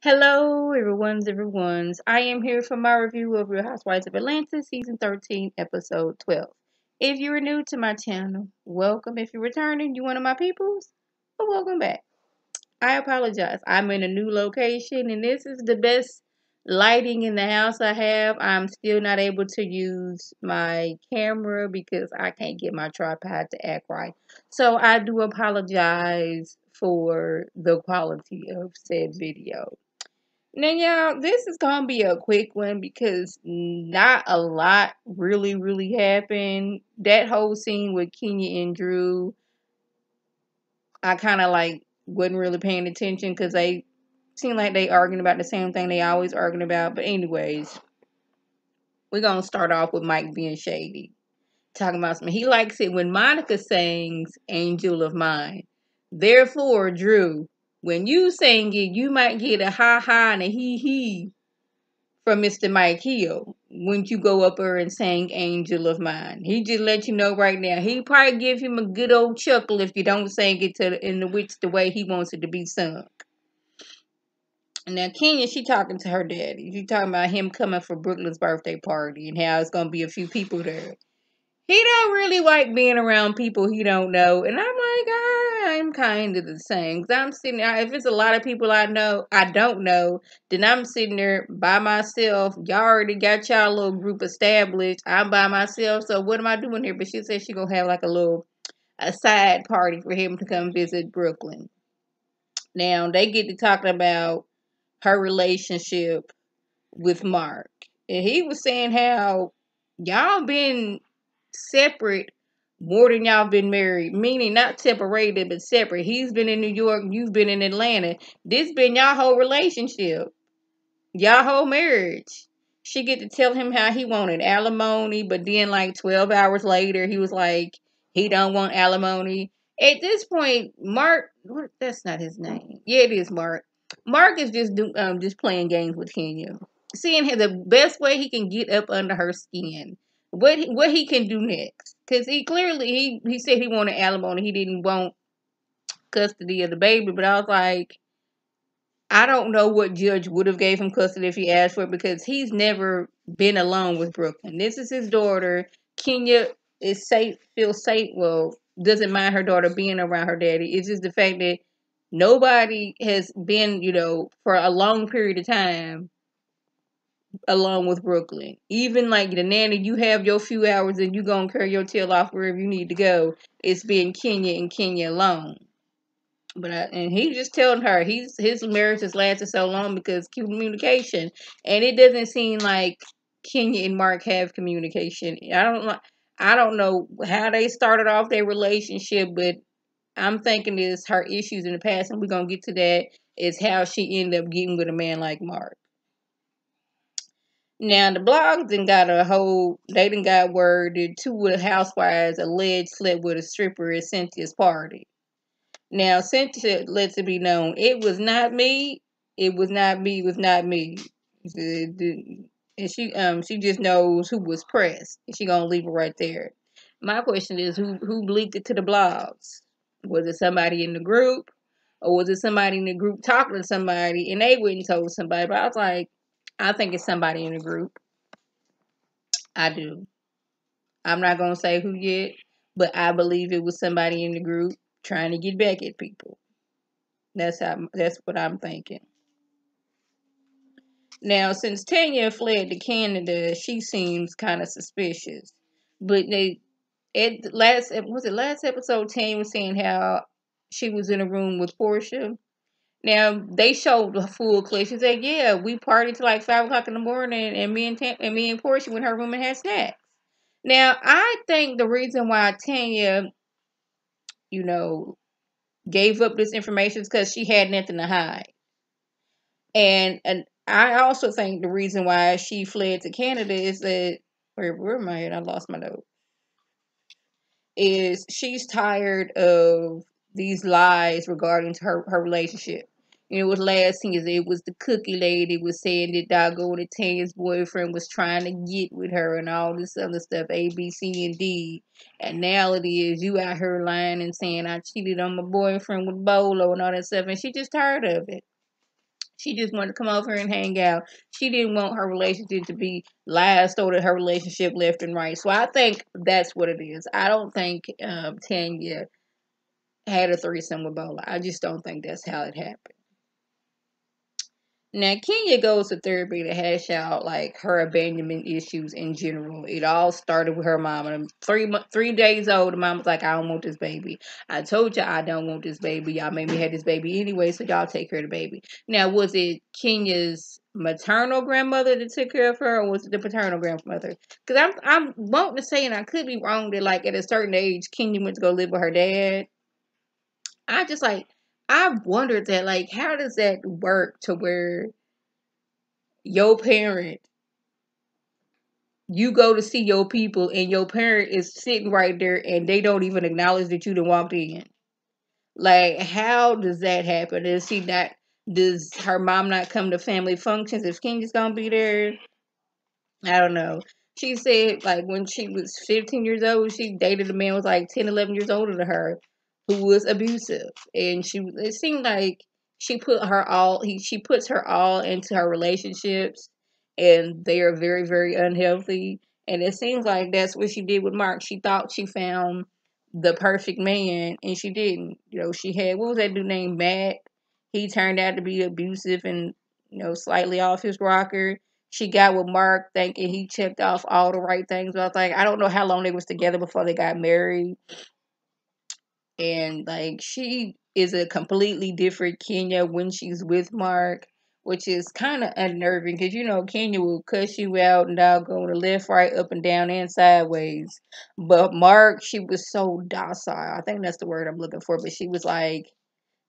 Hello, everyone's. I am here for my review of Real Housewives of Atlanta, Season 13, Episode 12. If you are new to my channel, welcome. If you're returning, you one of my peoples, well, welcome back. I apologize. I'm in a new location, and this is the best lighting in the house I have. I'm still not able to use my camera because I can't get my tripod to act right. So I do apologize for the quality of said video. Now, y'all, this is gonna be a quick one because not a lot really happened. That whole scene with Kenya and Drew, I kind of like wasn't really paying attention because they seem like they arguing about the same thing they always arguing about. But anyways, we're gonna start off with Mike being shady, talking about something. He likes it when Monica sings "Angel of Mine." Therefore, Drew, when you sing it, you might get a ha ha and a hee hee from Mr. Mike Hill when you go up there and sing Angel of Mine. He just let you know right now. He probably give him a good old chuckle if you don't sing it the way he wants it to be sung. Now Kenya, she talking to her daddy. She talking about him coming for Brooklyn's birthday party and how it's gonna be a few people there. He don't really like being around people he don't know. And I'm like, I'm kind of the same. Cause I'm sitting there, if it's a lot of people I don't know, then I'm sitting there by myself. Y'all already got y'all little group established. I'm by myself. So what am I doing here? But she said she gonna have like a side party for him to come visit Brooklyn. Now they get to talking about her relationship with Mark. And he was saying how y'all been separate more than y'all been married, meaning not separated but separate. He's been in New York, you've been in Atlanta. This been y'all whole relationship, y'all whole marriage. She get to tell him how he wanted alimony, but then like 12 hours later he was like he don't want alimony. At this point, Mark, that's not his name. Yeah, it is Mark. Mark is just playing games with Kenya, seeing the best way he can get up under her skin. What he can do next? Because he clearly he said he wanted alimony. He didn't want custody of the baby. But I was like, I don't know what judge would have gave him custody if he asked for it because he's never been alone with Brooklyn. This is his daughter. Kenya is safe, feels safe. Well, doesn't mind her daughter being around her daddy. It's just the fact that nobody has been, for a long period of time along with Brooklyn. Even like the nanny, you have your few hours and you gonna carry your tail off wherever you need to go. It's been Kenya and Kenya alone. And he just telling her his marriage has lasted so long because communication, and it doesn't seem like Kenya and Mark have communication. I don't know how they started off their relationship, but I'm thinking it's her issues in the past, and we're gonna get to that. Is how she ended up getting with a man like Mark. Now the blogs then got they done got word that two of the housewives alleged slept with a stripper at Cynthia's party. Now Cynthia lets it be known it was not me. It was not me. It was not me. And she just knows who was pressed. And she gonna leave it right there. My question is who leaked it to the blogs? Was it somebody in the group? Or was it somebody in the group talking to somebody and they went and told somebody? But I was like, I think it's somebody in the group. I do. I'm not gonna say who yet, but I believe it was somebody in the group trying to get back at people. That's what I'm thinking. Now, since Tanya fled to Canada, she seems kind of suspicious. But last episode, Tanya was saying how she was in a room with Portia. Now they showed the full clip. She said, "Yeah, we partied till like 5 o'clock in the morning, and me and Portia went in her room and had snacks." Now I think the reason why Tanya, you know, gave up this information is because she had nothing to hide. And I also think the reason why she fled to Canada is that where am I at? I lost my note. Is she's tired of these lies regarding to her relationship. It was last season. It was the cookie lady was saying that doggone Tanya's boyfriend was trying to get with her and all this other stuff, A, B, C, and D. And now it is you out here lying and saying I cheated on my boyfriend with Bolo and all that stuff. And she just tired of it. She just wanted to come over and hang out. She didn't want her relationship to be lies stolen her relationship left and right. So I think that's what it is. I don't think Tanya had a threesome with Bola. I just don't think that's how it happened. Now, Kenya goes to therapy to hash out like her abandonment issues in general. It all started with her mom. And 3 days old, the mom was like, "I don't want this baby. I told you I don't want this baby. Y'all made me have this baby anyway, so y'all take care of the baby." Now, was it Kenya's maternal grandmother that took care of her, or was it the paternal grandmother? Because I'm wanting to say, and I could be wrong, that like at a certain age, Kenya went to go live with her dad. I just like I wondered that like how does that work to where your parent, you go to see your people and your parent is sitting right there and they don't even acknowledge that you done walked in. Like, how does that happen? Does her mom not come to family functions if Kenya's gonna be there? I don't know. She said, like, when she was 15 years old, she dated a man who was like 10, 11 years older than her who was abusive. And it seemed like she puts her all into her relationships and they are very, very unhealthy. And it seems like that's what she did with Mark. She thought she found the perfect man and she didn't. She had, what was that dude named Matt? He turned out to be abusive and, slightly off his rocker. She got with Mark thinking he checked off all the right things. But I was like, I don't know how long they was together before they got married. And like she is a completely different Kenya when she's with Mark, which is kind of unnerving because Kenya will cuss you out and I'll go to left, right, up and down and sideways. But Mark, she was so docile. I think that's the word I'm looking for. But she was like,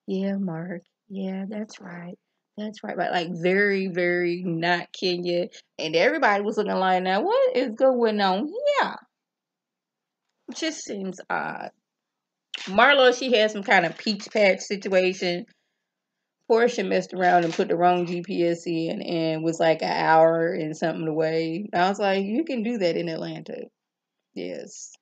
"Yeah, Mark. Yeah, that's right. That's right." But like very, very not Kenya. And everybody was looking like, now what is going on? Yeah. Just seems odd. Marlo, she had some kind of peach patch situation. Portia messed around and put the wrong GPS in and was like an hour and something away. I was like, you can do that in Atlanta. Yes.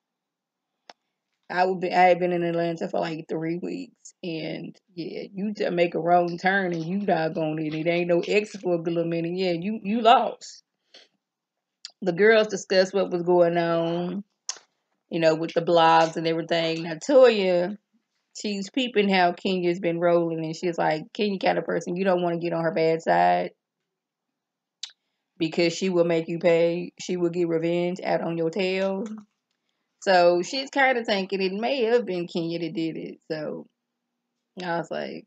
I had been in Atlanta for like 3 weeks and yeah, you just make a wrong turn and you doggone it. It ain't no exit for a good little minute. Yeah, you lost. The girls discussed what was going on, with the blogs and everything. Now Toya, she's peeping how Kenya's been rolling, and she's like, Kenya kind of person you don't want to get on her bad side because she will make you pay. She will get revenge out on your tail. So she's kind of thinking it may have been Kenya that did it. So I was like,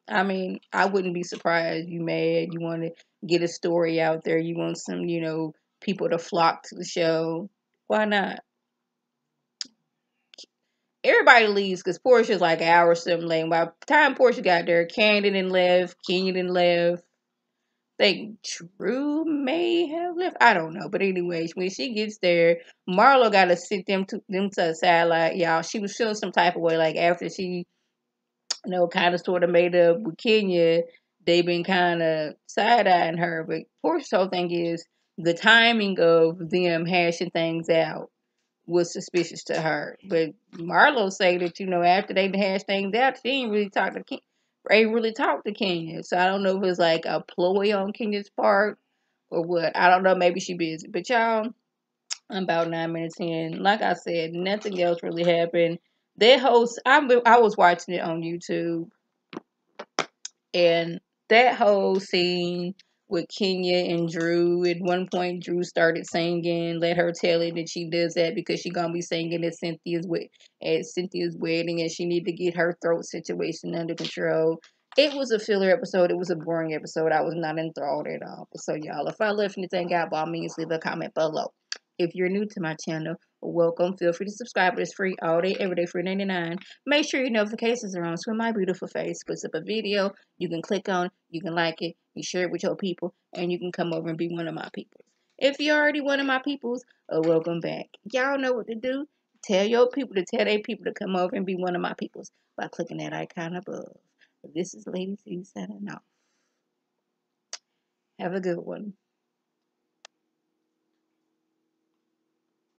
I mean, I wouldn't be surprised. You mad? You want to get a story out there? You want some, people to flock to the show? Why not? Everybody leaves because Portia's like an hour or something late. By the time Portia got there, Candy didn't left, Kenya didn't left. I think Drew may have left. I don't know. But anyways, when she gets there, Marlo got to sit them to the side like, y'all, she was feeling some type of way. Like after she, kind of sort of made up with Kenya, they been kind of side-eyeing her. But Portia's whole thing is the timing of them hashing things out was suspicious to her. But Marlo say that after they hashed things out, she ain't really talked to Kenya. So I don't know if it's like a ploy on Kenya's part or what. I don't know. Maybe she busy. But y'all, I'm about 9 minutes in. Like I said, nothing else really happened. That host, I was watching it on YouTube. And that whole scene with Kenya and Drew, at one point Drew started singing, let her tell it that she does that because she gonna be singing at Cynthia's wedding and she need to get her throat situation under control. It was a filler episode. It was a boring episode. I was not enthralled at all. So y'all, if I left anything out, by all means leave a comment below. If you're new to my channel, welcome. Feel free to subscribe. It's free all day, every day, free 99. Make sure your notifications are on so when my beautiful face puts up a video, you can click on, you can like it, you share it with your people, and you can come over and be one of my peoples. If you're already one of my peoples, welcome back. Y'all know what to do. Tell your people to tell their people to come over and be one of my peoples by clicking that icon above. This is Lady C signing off. Have a good one.